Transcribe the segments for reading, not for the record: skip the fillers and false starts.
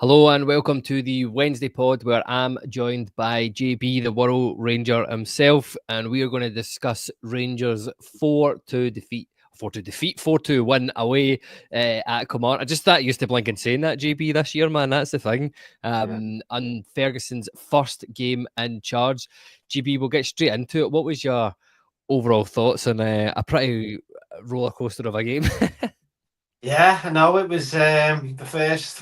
Hello and welcome to the Wednesday pod where I'm joined by JB, the World Ranger himself, and we are going to discuss Rangers 4-2 win away at Kilmarnock. I just thought you used to blink and saying that, JB, this year, man. That's the thing. Yeah. And Ferguson's first game in charge. JB, we'll get straight into it. What was your overall thoughts on a pretty roller coaster of a game? Yeah, no, it was the first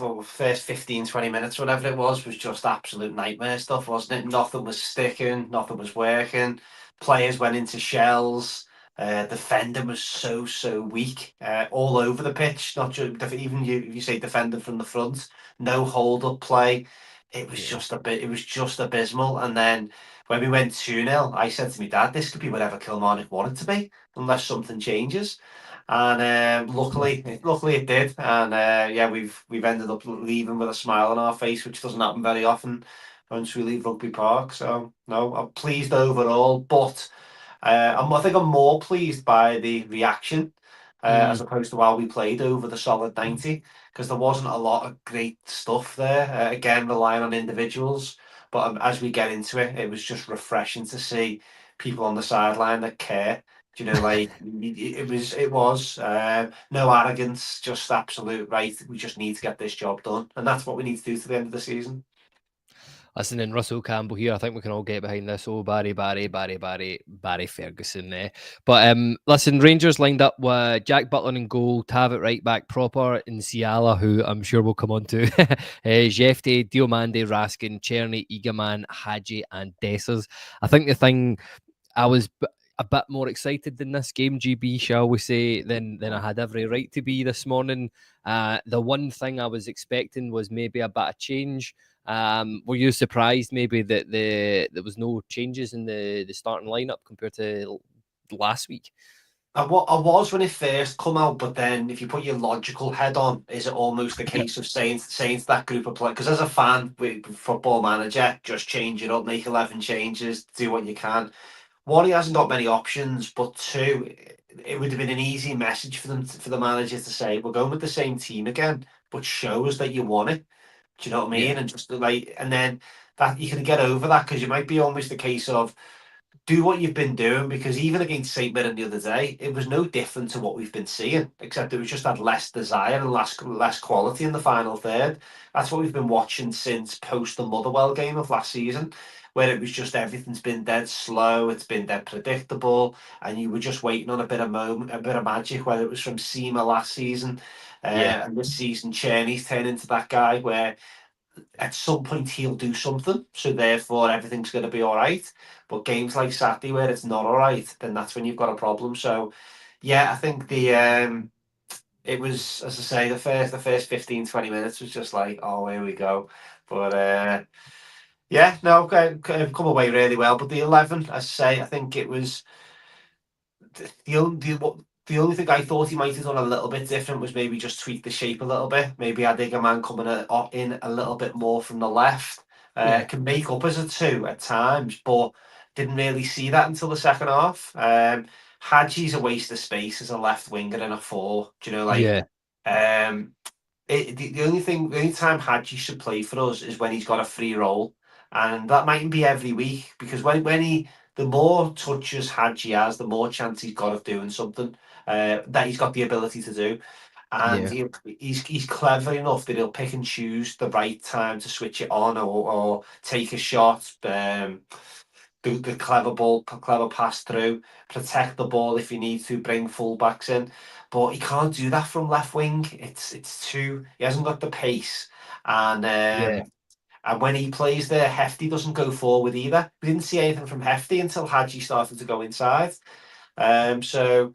15, 20 minutes, whatever it was just absolute nightmare stuff, wasn't it? Nothing was sticking, nothing was working. Players went into shells. Defending was so weak, all over the pitch. Not just even if you say defending from the front, no hold up play. It was Yeah. just a bit. It was just abysmal. And then when we went 2-0, I said to my dad, "This could be whatever Kilmarnock wanted to be, unless something changes." And luckily it did. And yeah, we've ended up leaving with a smile on our face, which doesn't happen very often once we leave Rugby Park. So no, I'm pleased overall, but I think I'm more pleased by the reaction as Mm, opposed to how we played over the solid 90, because there wasn't a lot of great stuff there. Again, relying on individuals, but as we get into it, it was just refreshing to see people on the sideline that care. Do you know, like it was no arrogance, just absolute right. We just need to get this job done, and that's what we need to do to the end of the season. Listen, and Russell Campbell here, I think we can all get behind this. Oh, Barry Ferguson. But listen, Rangers lined up with Jack Butland in goal, Tav at right back, Proper, and Ciala, who I'm sure we'll come on to. Jefte, Diomande, Raskin, Cherny, Egaman, Hadji, and Dessers. I think the thing I was a bit more excited than this game, GB, shall we say, than I had every right to be this morning. The one thing I was expecting was maybe a bit of change. Were you surprised maybe that there was no changes in the starting lineup compared to last week? I was when it first come out, but then if you put your logical head on, is it almost a Yeah, case of saying to that group of players? Because as a fan, with football manager, just change it up, make 11 changes, do what you can. One, he hasn't got many options, but two, it would have been an easy message for for the manager to say, "We're going with the same team again, but show us that you want it." Do you know what I yeah, mean? And just like, and then that you can get over that, because you might be almost a case of do what you've been doing, because even against St Mirren the other day, it was no different to what we've been seeing, except it was just had less desire and less quality in the final third. That's what we've been watching since post the Motherwell game of last season, where it was just everything's been dead slow, it's been dead predictable, and you were just waiting on a bit of moment, a bit of magic, whether it was from Seema last season, yeah, and this season Cheney's turned into that guy where at some point he'll do something, so therefore everything's going to be all right. But games like Saturday where it's not all right, then that's when you've got a problem. So yeah, I think the it was, as I say, the first 15, 20 minutes was just like, oh, here we go. But yeah, no, come away really well. But the 11, as I say, I think it was the only thing I thought he might have done a little bit different was maybe just tweak the shape a little bit. Maybe I think a man coming in a little bit more from the left. yeah, Can make up as a two at times, but didn't really see that until the second half. Hadji's a waste of space as a left winger and a four. Do you know, like, yeah, um, the only time Hadji should play for us is when he's got a free role, and that mightn't be every week, because the more touches Hadji has, the more chance he's got of doing something that he's got the ability to do, and yeah, he's clever enough that he'll pick and choose the right time to switch it on, or take a shot. Do the clever pass through, protect the ball if you need to, bring fullbacks in, but he can't do that from left wing. It's too he hasn't got the pace, and yeah, and when he plays there, Hefty doesn't go forward either. We didn't see anything from Hefty until Hadji started to go inside. So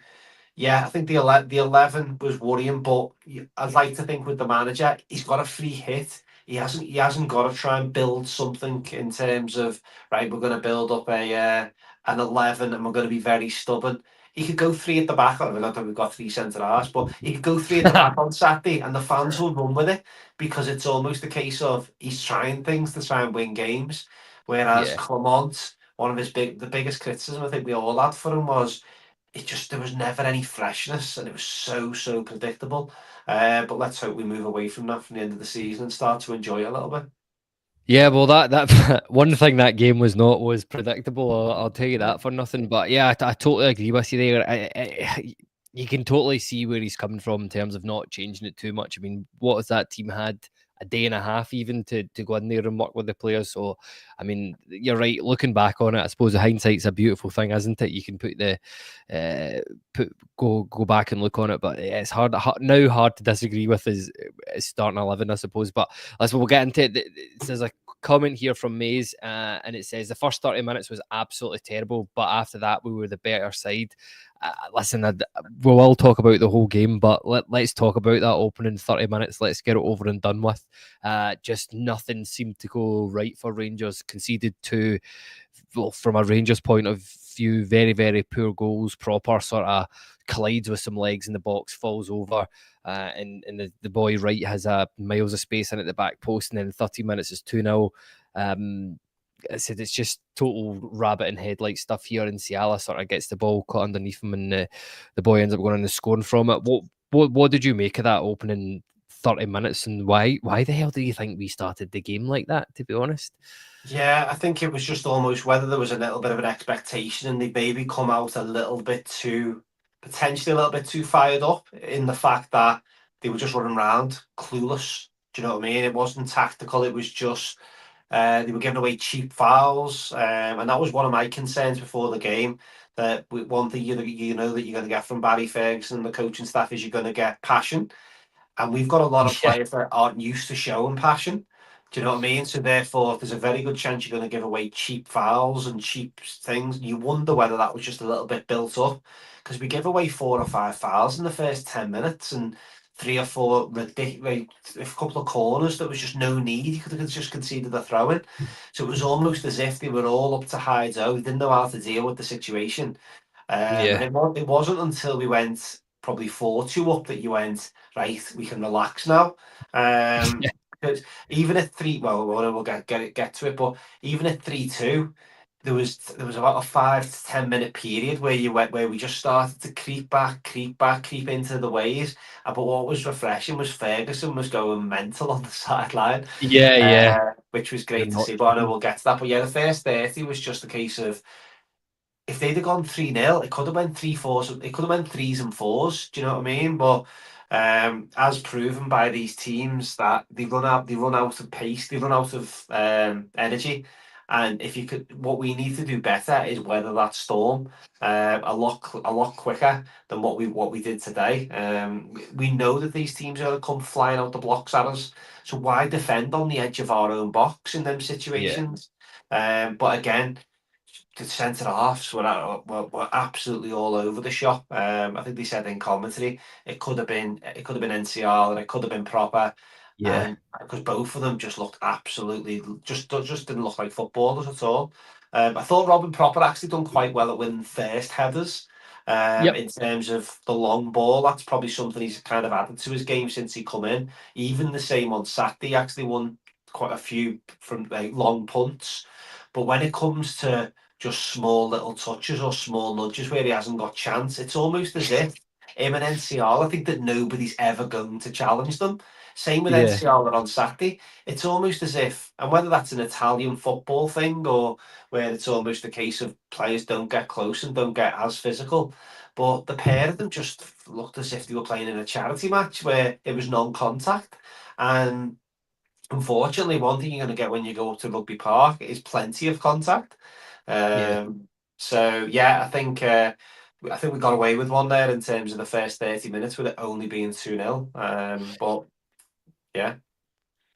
yeah, I think the 11 was worrying, but I'd like to think with the manager, he's got a free hit. He hasn't got to try and build something in terms of, right, we're going to build up an 11 and we're going to be very stubborn. He could go three at the back. I don't know that we've got three centre halves, but he could go three at the back on Saturday, and the fans will run with it, because it's almost a case of he's trying things to try and win games. Whereas yeah, Clement, the biggest criticism I think we all had for him was, there was never any freshness, and it was so predictable. But let's hope we move away from that from the end of the season and start to enjoy it a little bit. Yeah, well, that one thing that game was not was predictable. I'll tell you that for nothing. But yeah, I totally agree with you there. You can totally see where he's coming from in terms of not changing it too much. I mean, what has that team had? A day and a half even to go in there and work with the players. So, I mean, you're right. Looking back on it, I suppose the hindsight's a beautiful thing, isn't it? You can put the go back and look on it, but yeah, it's hard now. Hard to disagree with is starting 11, I suppose. But we'll get into it. There's a comment here from Mays, and it says the first 30 minutes was absolutely terrible, but after that we were the better side. Listen, we'll all talk about the whole game, but let's talk about that opening 30 minutes. Let's get it over and done with. Just nothing seemed to go right for Rangers. Conceded two, well, from a Rangers point of view, very, very poor goals. Proper sort of collides with some legs in the box, falls over. And the boy Wright has miles of space in at the back post, and then 30 minutes is 2-0. I said it's just total rabbit and headlight stuff here. And Ciala sort of gets the ball caught underneath him, and the boy ends up going on the scoring from it. What did you make of that opening 30 minutes, and why the hell do you think we started the game like that, to be honest? Yeah, I think it was just almost whether there was a little bit of an expectation and they maybe come out potentially a little bit too fired up in the fact that they were just running around, clueless. Do you know what I mean? It wasn't tactical. It was just they were giving away cheap fouls, and that was one of my concerns before the game. That one thing you know that you're going to get from Barry Ferguson and the coaching staff is you're going to get passion, and we've got a lot of Yeah, players that aren't used to showing passion. Do you know what I mean? So therefore, there's a very good chance you're going to give away cheap fouls and cheap things. You wonder whether that was just a little bit built up because we give away 4 or 5 fouls in the first 10 minutes and 3 or 4 ridiculous, a couple of corners that was just no need. You could have just conceded a throw in. So it was almost as if they were all up to high-o. They didn't know how to deal with the situation. And yeah, it wasn't until we went probably 4-2 up that you went, right, we can relax now. yeah, Because even at three, well, we'll get to it, but even at 3-2, there was about a 5 to 10 minute period where we just started to creep into the ways. But what was refreshing was Ferguson was going mental on the sideline, yeah, yeah. which was You're great to not see. But I know kidding. we'll get to that. But yeah, the first 30 was just a case of if they'd have gone 3-0, it could have went 3-4. It could have went threes and fours. Do you know what I mean? But as proven by these teams that they run out of pace, they run out of energy. And if you could, what we need to do better is weather that storm a lot quicker than what we did today. We know that these teams are going to come flying out the blocks at us. So why defend on the edge of our own box in them Yeah, situations? But again, the centre halves were absolutely all over the shop. I think they said in commentary it could have been NCR and it could have been proper, yeah, and because both of them just looked absolutely just didn't look like footballers at all. I thought Robin Proper actually done quite well at winning first headers. yep, In terms of the long ball, that's probably something he's kind of added to his game since he come in. Even the same on Saturday, he actually won quite a few from like long punts. But when it comes to just small little touches or small nudges where he hasn't got chance. It's almost as if him and NCR, I think that nobody's ever going to challenge them. Same with yeah, NCR on Saturday. It's almost as if, and whether that's an Italian football thing or where it's almost a case of players don't get close and don't get as physical, but the pair of them just looked as if they were playing in a charity match where it was non-contact. And unfortunately, one thing you're going to get when you go up to Rugby Park is plenty of contact. yeah. So yeah, I think we got away with one there in terms of the first 30 minutes with it only being 2-0. But yeah,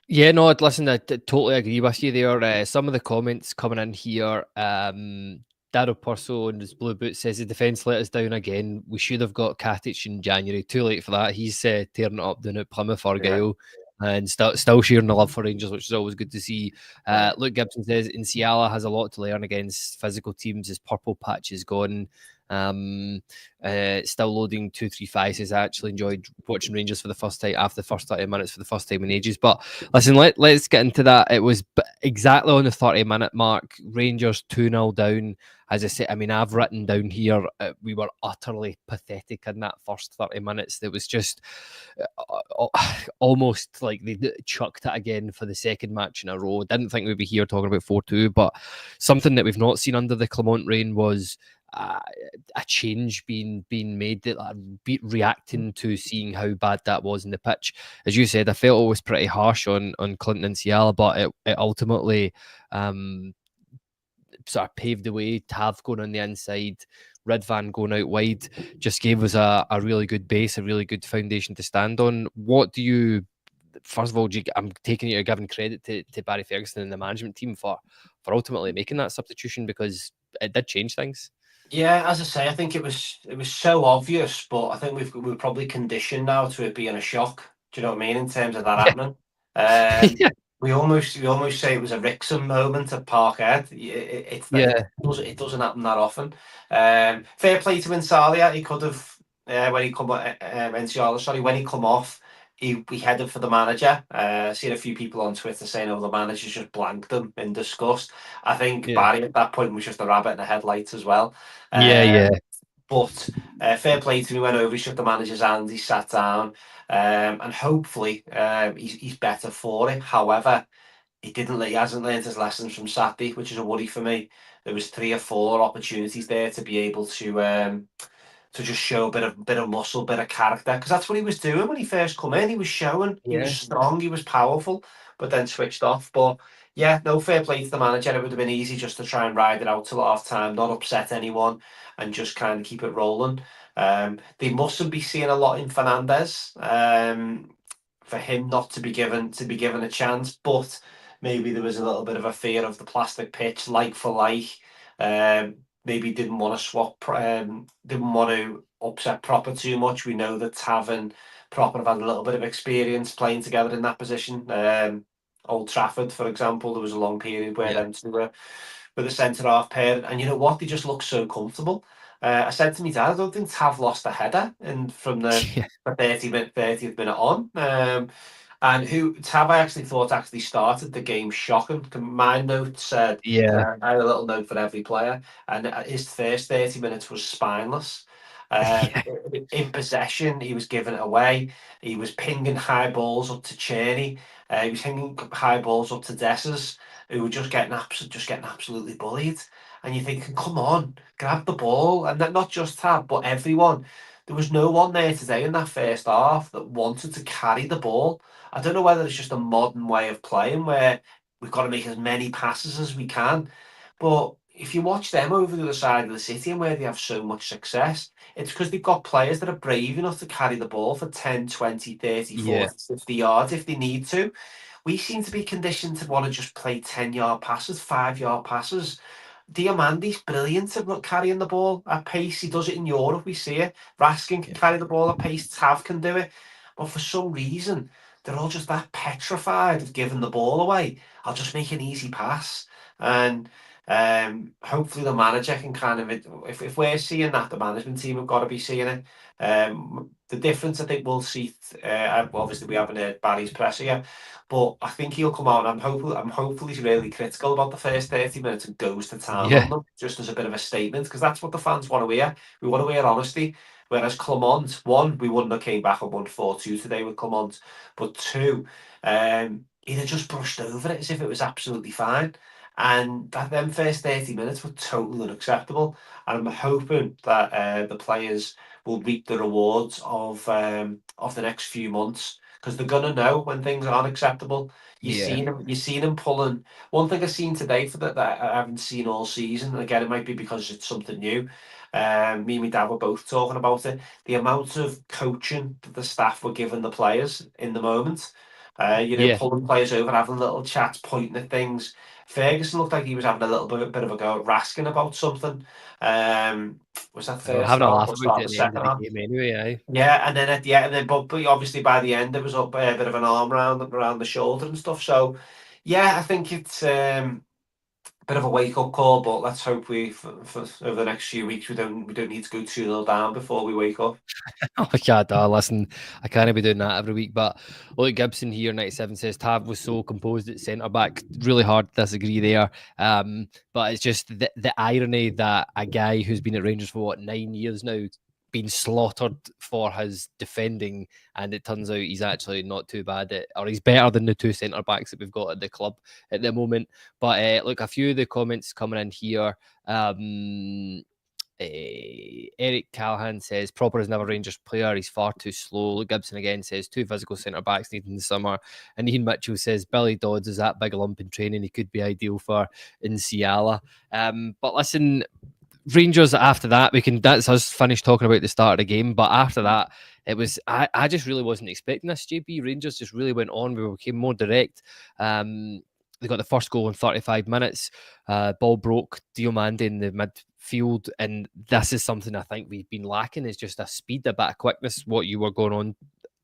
Yeah, no, listen, I totally agree with you there. Some of the comments coming in here, Daryl Purso in his blue boot says the defence let us down again. We should have got Katic in January. Too late for that. He's tearing it up down at Plymouth yeah, Argyle and still sharing the love for Rangers, which is always good to see. right. Luke Gibson says Inciala has a lot to learn against physical teams. His purple patch is gone. Still loading 235 says I actually enjoyed watching Rangers for the first time after the first 30 minutes for the first time in ages. But listen, let's get into that. It was exactly on the 30-minute mark. Rangers 2-0 down. As I say, I mean, I've written down here, we were utterly pathetic in that first 30 minutes. It was just almost like they chucked it again for the second match in a row. Didn't think we'd be here talking about 4-2, but something that we've not seen under the Clement reign was a change being made, that reacting to seeing how bad that was in the pitch. As you said, I felt it was pretty harsh on Clinton and Ciala, but it ultimately sort of paved the way. Tav going on the inside, Ridvan going out wide, just gave us a really good base, a really good foundation to stand on. What do you, first of all, I'm taking you're giving credit to Barry Ferguson and the management team for ultimately making that substitution, because it did change things. Yeah, as I say, I think it was so obvious, but I think we're probably conditioned now to it being a shock. Do you know what I mean? In terms of that Yeah. happening, Yeah. we almost say it was a Wrexham moment at Parkhead. It's that Yeah. it doesn't happen that often. Fair play to Insalia. He could have when he come Enciala, sorry, when he come off. He headed for the manager. Seen a few people on Twitter saying, "Oh, the manager's just blanked him in disgust." I think Yeah. Barry at that point was just a rabbit in the headlights as well. Yeah. Yeah. Um, but fair play to him. He went over, he shook the manager's hand, he sat down, and hopefully he's better for it. However, he hasn't learned his lessons from Saturday, which is a worry for me. There was 3 or 4 opportunities there to be able to just show a bit of muscle, bit of character, because that's what he was doing when he first come in. He was showing he was Yeah. strong, he was powerful, but then switched off. But yeah, no, fair play to the manager. It would have been easy just to try and ride it out till half time, not upset anyone, and just kind of keep it rolling. They mustn't be seeing a lot in Fernandez. For him not to be given a chance, but maybe there was a little bit of a fear of the plastic pitch, like for like. Maybe didn't want to swap, didn't want to upset Proper too much. We know that Tav and Proper have had a little bit of experience playing together in that position. Old Trafford, for example, there was a long period where Yeah. them two were the centre half pair, and you know what? They just look so comfortable. I said to my dad, I don't think Tav lost a header, and from the Yeah. 30th minute on. And who Tav I actually thought actually started the game shocking. My note said Yeah. I had a little note for every player, and his first 30 minutes was spineless. Uh, Yeah. in possession, he was giving it away. He was pinging high balls up to Cherney. He was pinging high balls up to Dessers, who were just getting absolutely bullied. And you're thinking, come on, grab the ball, and that not just Tab, but everyone. There was no one there today in that first half that wanted to carry the ball. I don't know whether it's just a modern way of playing where we've got to make as many passes as we can. But if you watch them over the other side of the city and where they have so much success, it's because they've got players that are brave enough to carry the ball for 10, 20, 30, Yeah. 40, 50 yards if they need to. We seem to be conditioned to want to just play 10-yard passes, 5-yard passes. Diamandi's brilliant at carrying the ball at pace. He does it in Europe. We see it. Raskin can Yeah. carry the ball at pace. Tav can do it. But for some reason, they're all just that petrified of giving the ball away. I'll just make an easy pass. And hopefully the manager can kind of, if we're seeing that, the management team have got to be seeing it. The difference I think we'll see, obviously we haven't heard Barry's presser yet, but I think he'll come out, and I'm hopeful he's really critical about the first 30 minutes and goes to town Yeah. on them, just as a bit of a statement, because that's what the fans want to hear. We want to hear honesty. Whereas Clement, one, we wouldn't have came back and won 4-2 today with Clement, but two, he'd have just brushed over it as if it was absolutely fine. And that them first 30 minutes were totally unacceptable. And I'm hoping that the players will reap the rewards of the next few months, because they're gonna know when things aren't acceptable. Yeah. You've seen him pulling. One thing I've seen today for that I haven't seen all season, and again it might be because it's something new. Me and my dad were both talking about it. The amount of coaching that the staff were giving the players in the moment. Yeah. Pulling players over, having little chats, pointing at things. Ferguson looked like he was having a little bit of a go at Raskin about something. Was that They were first having a half laugh or about it start at of the the end of second the half? game anyway, aye. Yeah, and then at the end, but obviously by the end it was up a bit of an arm around the shoulder and stuff. So yeah, I think it's bit of a wake up call, but let's hope for over the next few weeks we don't need to go 2-0 down before we wake up. Oh, God, listen, I can't be doing that every week. But look, Gibson here, 97 says Tav was so composed at centre back. Really hard to disagree there. But it's just the irony that a guy who's been at Rangers for 9 years now, been slaughtered for his defending, and it turns out he's actually not too bad or he's better than the two centre backs that we've got at the club at the moment. But look, a few of the comments coming in here. Eric Callahan says Proper is never Rangers player. He's far too slow. Luke Gibson again says 2 physical centre backs needed in the summer. And Ian Mitchell says Billy Dodds is that big lump in training. He could be ideal for Nsiala. But listen, Rangers after that, that's us finished talking about the start of the game. But after that, it was I just really wasn't expecting this. JB Rangers just really went on. We became more direct. They got the first goal in 35 minutes. Ball broke Diomande in the midfield, and this is something I think we've been lacking, is just a speed, a bit of quickness, what you were going on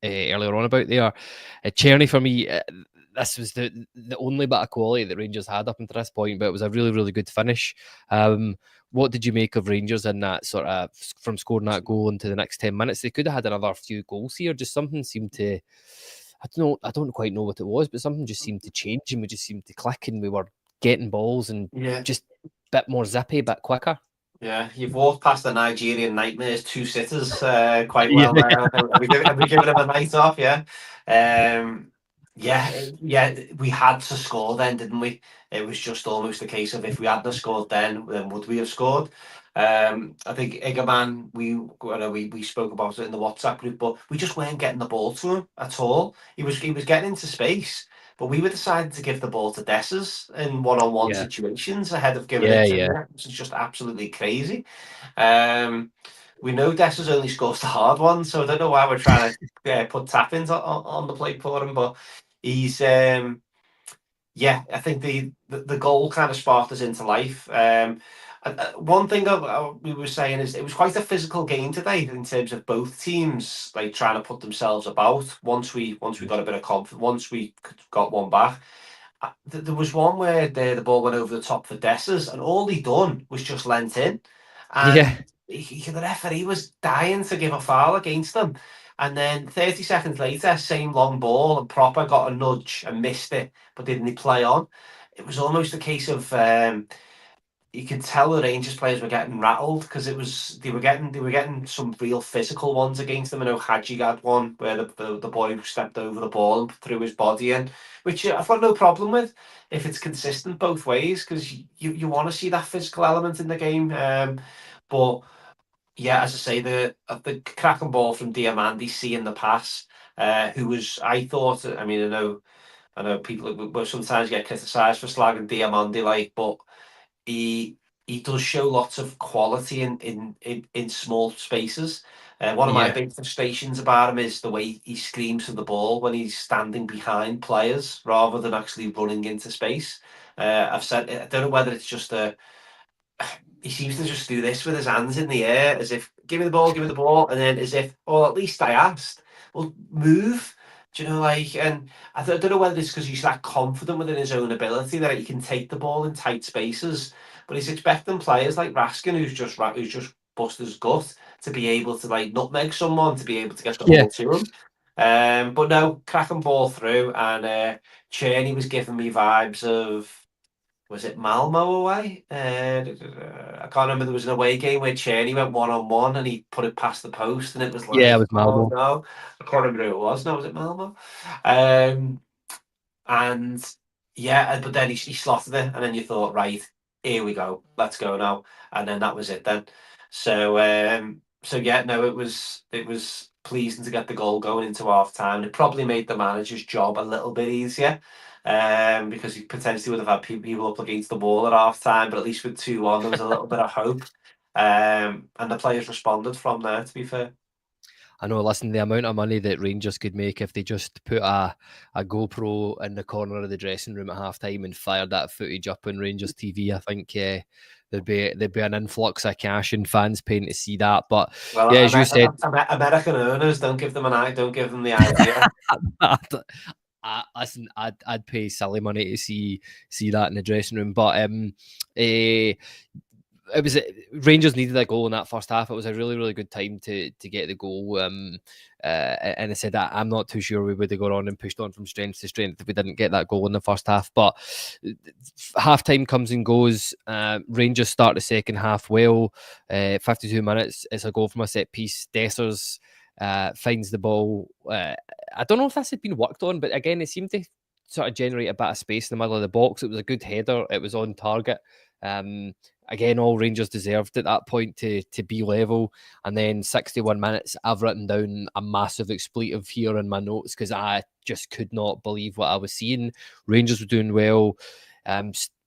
earlier on about there. Czerny, for me, this was the only bit of quality that Rangers had up until this point, but it was a really, really good finish. What did you make of Rangers in that sort of, from scoring that goal into the next 10 minutes? They could have had another few goals here. Just something seemed to, I don't quite know what it was, but something just seemed to change, and we just seemed to click, and we were getting balls and just a bit more zippy, a bit quicker. Yeah, you've walked past the Nigerian Nightmares 2 sitters quite well. Have we given them a night off? Yeah. Yeah, we had to score then, didn't we? It was just almost a case of if we hadn't scored then would we have scored? I think Igaman, we spoke about it in the WhatsApp group, but we just weren't getting the ball to him at all. He was getting into space, but we were deciding to give the ball to Dessers in one-on-one situations ahead of giving it to him, which is just absolutely crazy. We know Dessers only scores the hard ones, so I don't know why we're trying to put tap-ins on the plate for him, but he's I think the goal kind of sparked us into life. One thing we were saying is it was quite a physical game today in terms of both teams like trying to put themselves about. Once we got a bit of confidence, once we got one back, there was one where the ball went over the top for Dessers, and all he done was just leant in, and the referee was dying to give a foul against them. And then 30 seconds later, same long ball, and Proper got a nudge and missed it, but didn't he play on? It was almost a case of you could tell the Rangers players were getting rattled because they were getting some real physical ones against them. I know Hadji had one where the boy stepped over the ball and threw his body in, which I've got no problem with if it's consistent both ways, because you want to see that physical element in the game. But yeah, as I say, the cracking ball from Diamandi, seeing the pass, who was, I thought, I mean, I know people will sometimes get criticised for slagging Diamandi, but he does show lots of quality in small spaces. One of my big frustrations about him is the way he screams for the ball when he's standing behind players rather than actually running into space. I've said, I don't know whether it's just he seems to just do this with his hands in the air as if, give me the ball, and then as if, oh, at least I asked. Well, move. Do you know, and I don't know whether it's because he's that confident within his own ability that he can take the ball in tight spaces, but he's expecting players like Raskin, who's just bust his gut, to be able to nutmeg someone, to be able to get the ball to him. But no, cracking ball through, and Czerny was giving me vibes of, was it Malmo away? I can't remember. There was an away game where Czerny went 1-on-1 and he put it past the post, and it was like, it was Malmo. Oh no, I can't remember who it was. No, was it Malmo? And but then he slotted it, and then you thought, right, here we go, let's go now, and then that was it then. So no, it was pleasing to get the goal going into half time. It probably made the manager's job a little bit easier. Because he potentially would have had people up against the wall at half time, but at least with 2-1 there was a little bit of hope, and the players responded from there, to be fair. I know, listen, the amount of money that Rangers could make if they just put a GoPro in the corner of the dressing room at half time and fired that footage up on Rangers TV, I think there'd be an influx of cash and fans paying to see that. But well, as you said, American owners don't give them the idea. Listen, I'd pay silly money to see that in the dressing room. But eh, it was Rangers needed a goal in that first half. It was a really good time to get the goal. And I said that I'm not too sure we would have gone on and pushed on from strength to strength if we didn't get that goal in the first half. But half time comes and goes. Rangers start the second half well. 52 minutes. It's a goal from a set piece. Dessers finds the ball. I don't know if this had been worked on, but again, it seemed to sort of generate a bit of space in the middle of the box. It was a good header. It was on target. Again, all Rangers deserved at that point to be level. And then 61 minutes, I've written down a massive expletive here in my notes because I just could not believe what I was seeing. Rangers were doing well,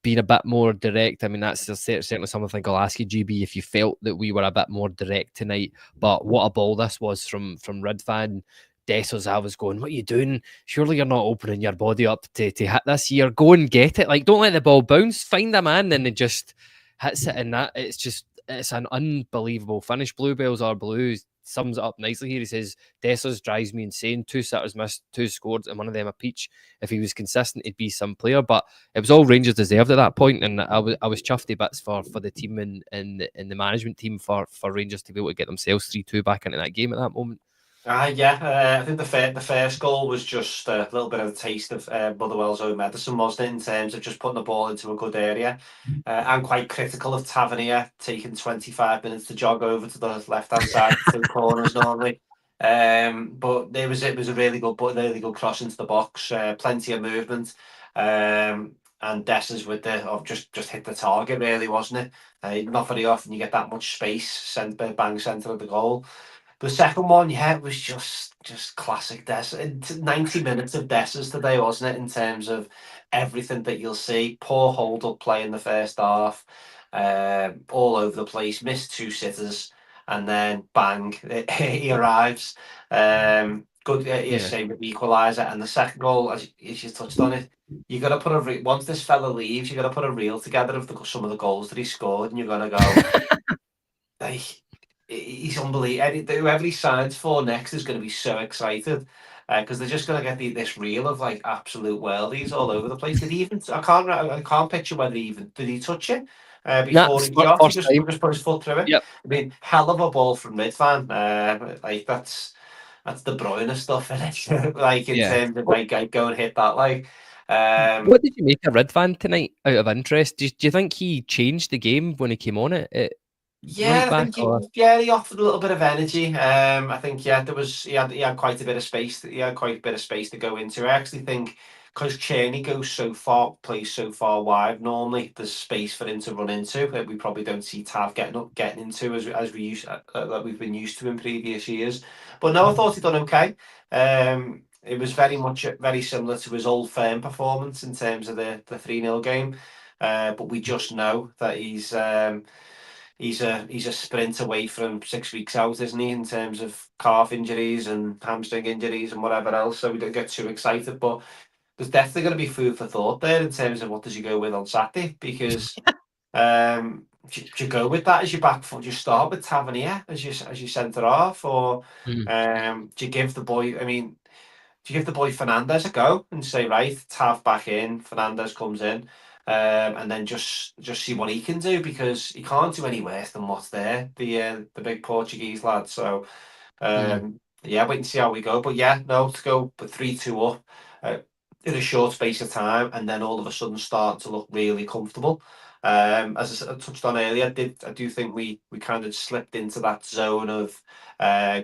being a bit more direct. I mean, that's certainly something I think I'll ask you, GB, if you felt that we were a bit more direct tonight. But what a ball this was from Ridvan. Dessers, I was going, what are you doing? Surely you're not opening your body up to hit this here. Go and get it. Like, don't let the ball bounce. Find a man and it just hits it. And that it's an unbelievable finish. Bluebells are blues. Sums it up nicely here. He says, Dessers drives me insane. 2 sitters missed, 2 scored, and one of them a peach. If he was consistent, he'd be some player. But it was all Rangers deserved at that point, and I was chuffed to bits for the team and the management team for Rangers to be able to get themselves 3-2 back into that game at that moment. Yeah, I think the first goal was just a little bit of a taste of Motherwell's own medicine, wasn't it, in terms of just putting the ball into a good area. I'm quite critical of Tavernier taking 25 minutes to jog over to the left-hand side to the corners normally. But it was a really good cross into the box, plenty of movement. And Dessers with just hit the target, really, wasn't it? Not very often you get that much space, bang centre of the goal. The second one, yeah, it was just classic Dessers. 90 minutes of Dessers today, wasn't it? In terms of everything that you'll see, poor hold up play in the first half, all over the place, missed 2 sitters, and then bang, he arrives. Good, Yeah. same with the equaliser, and the second goal, as you touched on it. You got to put once this fella leaves, you got to put a reel together of some of the goals that he scored, and you're gonna go. Like, he's unbelievable. Whoever he signs for next is going to be so excited because they're just going to get this reel of like absolute worldies all over the place. Did he even? I can't picture whether he even did he touch it Nah, before he shot. He first just time. put his foot through it. Yep. I mean, hell of a ball from Midvan. Like that's De Bruyne stuff in it. Like in Yeah. terms of like go and hit that. Like, um, What did you make of Ridvan tonight? Out of interest, do you think he changed the game when he came on it at Yeah, right I back? think Or he offered a little bit of energy. I think he had quite a bit of space. He had quite a bit of space to go into. I actually think because Cheney plays so far wide. Normally, there's space for him to run into that we probably don't see Tav getting into as that we've been used to in previous years. But no, I thought he done okay. It was very similar to his old firm performance in terms of the 3-0 game. But we just know that he's a sprint away from 6 weeks out, isn't he, in terms of calf injuries and hamstring injuries and whatever else. So we don't get too excited, but there's definitely going to be food for thought there in terms of what does you go with on Saturday, because do you go with that as your back foot? Do you start with Tavernier as your centre half, or Mhm. do you give the boy? I mean, do you give the boy Fernandez a go and say, right, Tav back in, Fernandez comes in, and then just see what he can do, because he can't do any worse than what's there, the big Portuguese lad. So Mhm. yeah, wait and see how we go. But yeah, no, to go 3-2 up in a short space of time, and then all of a sudden start to look really comfortable. As I touched on earlier, I do think we kind of slipped into that zone of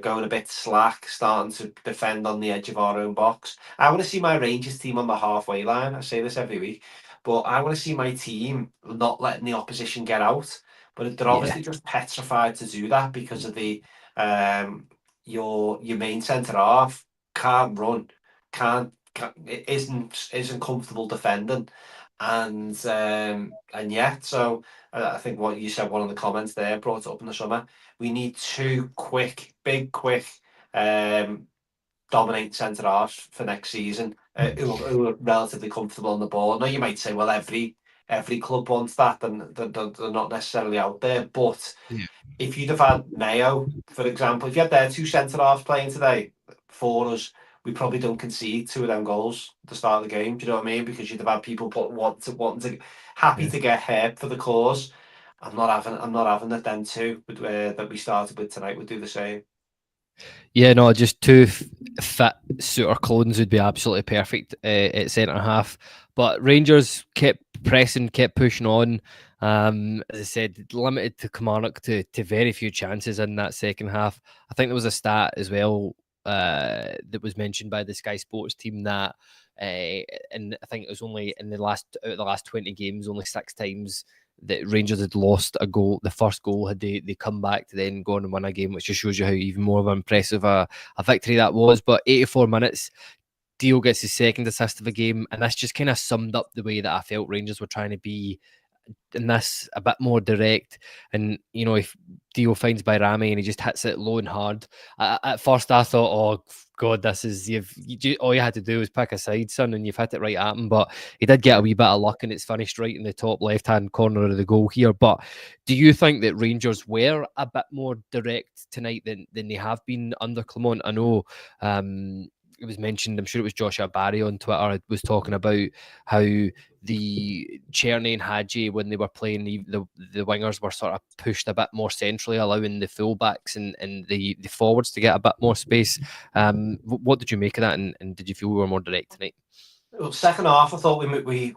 going a bit slack, starting to defend on the edge of our own box. I want to see my Rangers team on the halfway line. I say this every week, but I want to see my team not letting the opposition get out. But they're Yeah. obviously just petrified to do that because of the your main centre half can't run, isn't comfortable defending, and yeah. So I think what you said, one of the comments there brought it up in the summer. We need 2 quick, um, dominate centre halves for next season, who are relatively comfortable on the ball. Now you might say, well, every club wants that, and they're not necessarily out there, but Yeah. if you'd have had Mayo, for example, if you had their 2 centre halves playing today for us, we probably don't concede two of them goals at the start of the game. Do you know what I mean? Because you'd have had people wanting to happy Yeah. to get hurt for the cause. I'm not having that. Them two that we started with tonight would do the same. Yeah, no, just two fit suitor clones would be absolutely perfect at centre half. But Rangers kept pressing, kept pushing on. As I said, limited to Kilmarnock to very few chances in that second half. I think there was a stat as well that was mentioned by the Sky Sports team that, and I think it was only in out of the last 20 games, only 6 times that Rangers had lost a goal. The first goal had they come back to then go on and win a game, which just shows you how even more of an impressive a victory that was. But 84 minutes, Dio gets his second assist of the game, and this just kind of summed up the way that I felt Rangers were trying to be in this, a bit more direct. And if Dio finds Bayrami and he just hits it low and hard, at first I thought, oh God, this is all you had to do was pick a side, son, and you've hit it right at him. But he did get a wee bit of luck, and it's finished right in the top left hand corner of the goal here. But do you think that Rangers were a bit more direct tonight than they have been under Clement? I know it was mentioned, I'm sure it was Joshua Barry on Twitter was talking about how the Cherny and Hadji, when they were playing, the wingers were sort of pushed a bit more centrally, allowing the fullbacks and the forwards to get a bit more space. What did you make of that, and did you feel we were more direct tonight? Well, second half, I thought we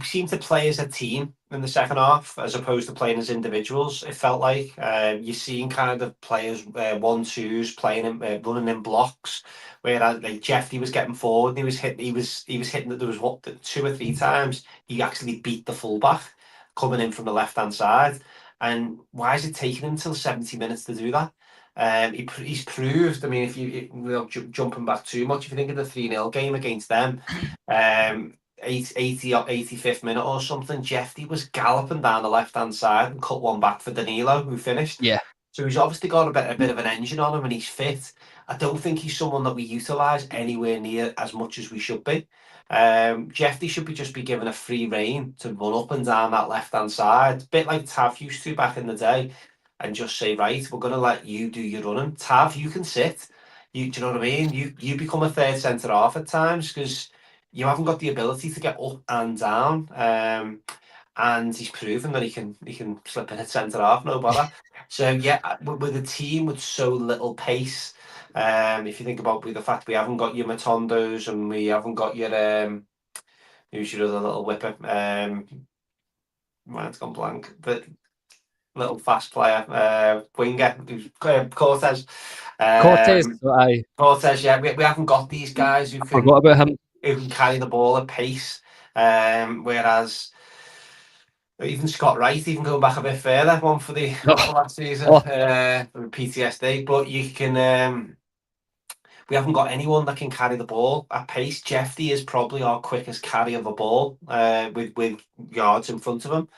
seemed to play as a team in the second half as opposed to playing as individuals. It felt like you're seeing kind of players 1-2s playing running in blocks, whereas like Jeffy was getting forward and he was hitting that there was what 2 or 3 times he actually beat the fullback coming in from the left hand side. And why is it taking him till 70 minutes to do that? He's proved. I mean, if you without jumping back too much, if you think of the 3-0 game against them, 80 or 85th minute or something, Jeffy was galloping down the left hand side and cut one back for Danilo, who finished. Yeah, So he's obviously got a bit of an engine on him, and he's fit. I don't think he's someone that we utilise anywhere near as much as we should be. Jeffy should just be given a free rein to run up and down that left hand side, a bit like Tav used to back in the day, and just say, right, we're going to let you do your running. Tav, you can sit. Do you know what I mean? You become a third centre half at times because you haven't got the ability to get up and down. And he's proven that he can slip in at centre half, no bother. So yeah, with a team with so little pace, if you think about the fact we haven't got your Matondos and we haven't got your who's your other little whipper, mine's gone blank, but little fast player, winger, Cortez. Cortez. Um, I Cortez, yeah, we haven't got these guys who forgot can about him. carry the ball at pace. Whereas even Scott Wright, even going back a bit further, one for the last season, Oh, PTSD. But you can, we haven't got anyone that can carry the ball at pace. Jeffy is probably our quickest carry of a ball with yards in front of him.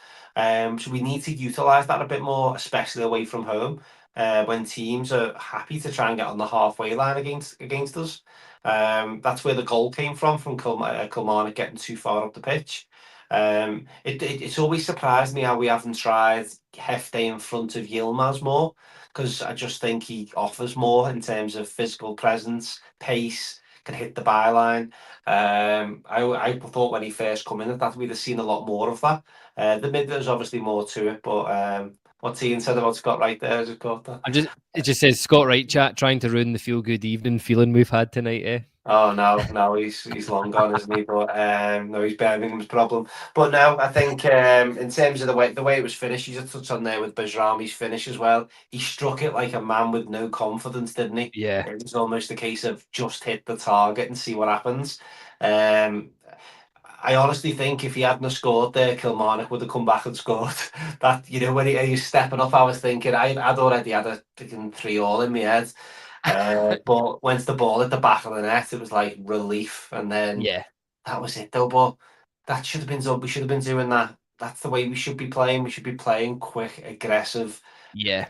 So we need to utilise that a bit more, especially away from home, when teams are happy to try and get on the halfway line against us. That's where the goal came from Kilmarnock getting too far up the pitch. It's always surprised me how we haven't tried Hefty in front of Yilmaz more, because I just think he offers more in terms of physical presence, pace, can hit the byline. I thought when he first come in that we'd have seen a lot more of that. The mid, there's obviously more to it, but what Ian said about Scott right there, I just got that. it just says Scott Wright chat trying to ruin the feel good evening feeling we've had tonight. Oh no, he's long gone, isn't he? But no, he's Birmingham's problem. But no, I think in terms of the way it was finished, you just touched on there with Bajrami's finish as well. He struck it like a man with no confidence, didn't he? Yeah, It was almost a case of just hit the target and see what happens. Um, I honestly think if he hadn't have scored there, Kilmarnock would have come back and scored. That when he was stepping up, I was thinking I'd already had a freaking 3-3 in my head. But once the ball at the back of the net, it was like relief, and then yeah, that was it though. But that should have been done. We should have been doing that. That's the way we should be playing. We should be playing quick, aggressive, yeah,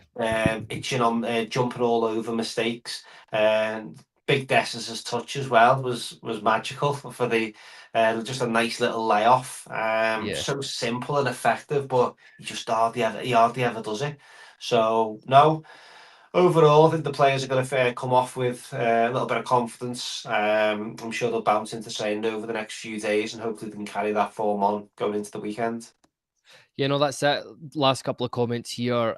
itching on, jumping all over mistakes. And Big Dess's touch as well was magical for the just a nice little layoff. yeah. So simple and effective, but he hardly ever does it. So no. overall, I think the players are going to come off with a little bit of confidence. I'm sure they'll bounce into training over the next few days, and hopefully they can carry that form on going into the weekend. Yeah, no, that's it. Last couple of comments here.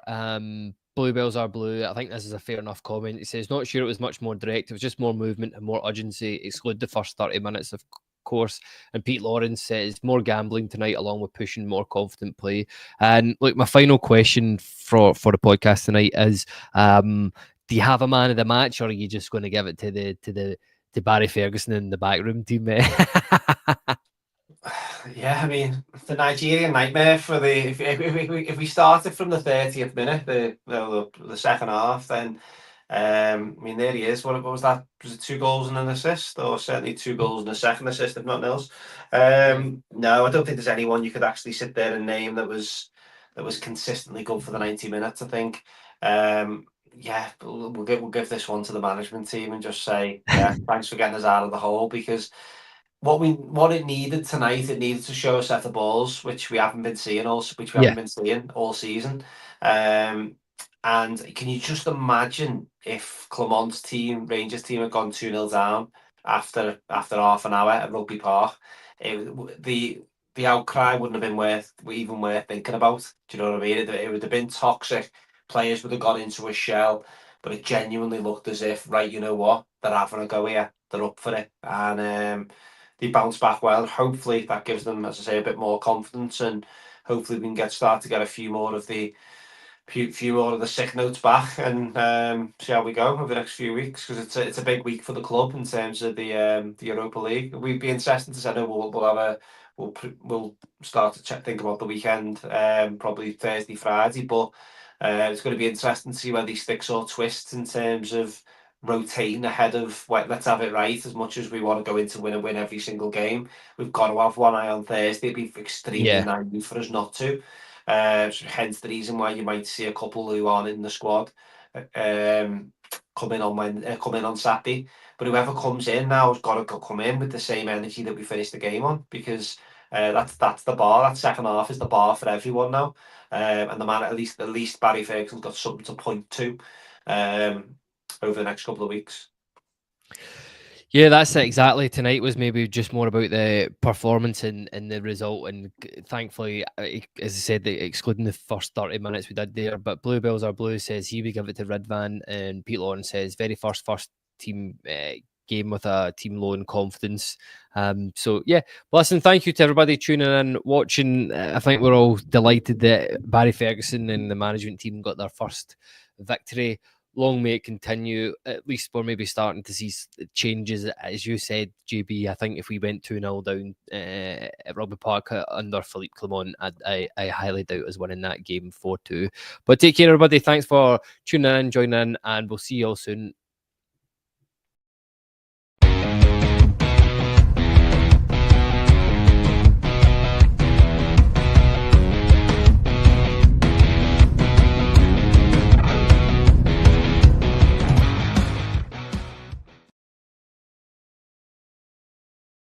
Bluebells are blue. I think this is a fair enough comment. He says, not sure it was much more direct. It was just more movement and more urgency. Exclude the first 30 minutes, of course. And Pete Lawrence says, more gambling tonight, along with pushing more confident play. And look, my final question for the podcast tonight is, do you have a man of the match, or are you just going to give it to Barry Ferguson and the backroom team, mate? Yeah, I mean, the Nigerian nightmare for the if we started from the 30th minute, the second half, then I mean, there he is. What was that? Was it 2 goals and an assist, or certainly 2 goals and a second assist, if nothing else? No, I don't think there's anyone you could actually sit there and name that was consistently good for the 90 minutes. I think. Yeah, we'll give this one to the management team and just say, yeah, thanks for getting us out of the hole, because what it needed tonight, it needed to show a set of balls, which we haven't been seeing Yeah, all season. Um, and can you just imagine if Clermont's team, Rangers team, had gone 2-0 down after half an hour at Rugby Park? The outcry wouldn't have been even worth thinking about. Do you know what I mean? It would have been toxic. Players would have got into a shell, but it genuinely looked as if, right, you know what, they're having a go here, they're up for it, and they bounce back well. Hopefully that gives them, as I say, a bit more confidence, and hopefully we can start to get a few more of the sick notes back, and see how we go over the next few weeks, because it's a big week for the club in terms of the Europa League. We'd be interested to say, no, we'll start to think about the weekend, probably Thursday, Friday, but it's going to be interesting to see where these sticks or twists in terms of rotating ahead of, well, let's have it right. As much as we want to go into win every single game, we've got to have one eye on Thursday. It'd be extremely yeah. naive for us not to. So hence the reason why you might see a couple who aren't in the squad come in on Saturday. But whoever comes in now has got to come in with the same energy that we finished the game on, because that's the bar. That second half is the bar for everyone now. And the man, at least Barry Ferguson's got something to point to over the next couple of weeks. Yeah, that's it exactly. Tonight was maybe just more about the performance and the result. And thankfully, as I said, excluding the first 30 minutes we did there. But Bluebells are blue says he would give it to Ridvan. And Pete Lawrence says very first team game with a team low in confidence. So, yeah, listen, thank you to everybody tuning in, watching. I think we're all delighted that Barry Ferguson and the management team got their first victory. Long may it continue. At least we're maybe starting to see changes. As you said, JB, I think if we went 2-0 down at Rugby Park under Philippe Clement, I highly doubt us winning that game 4-2. But take care, everybody. Thanks for tuning in, joining in, and we'll see you all soon.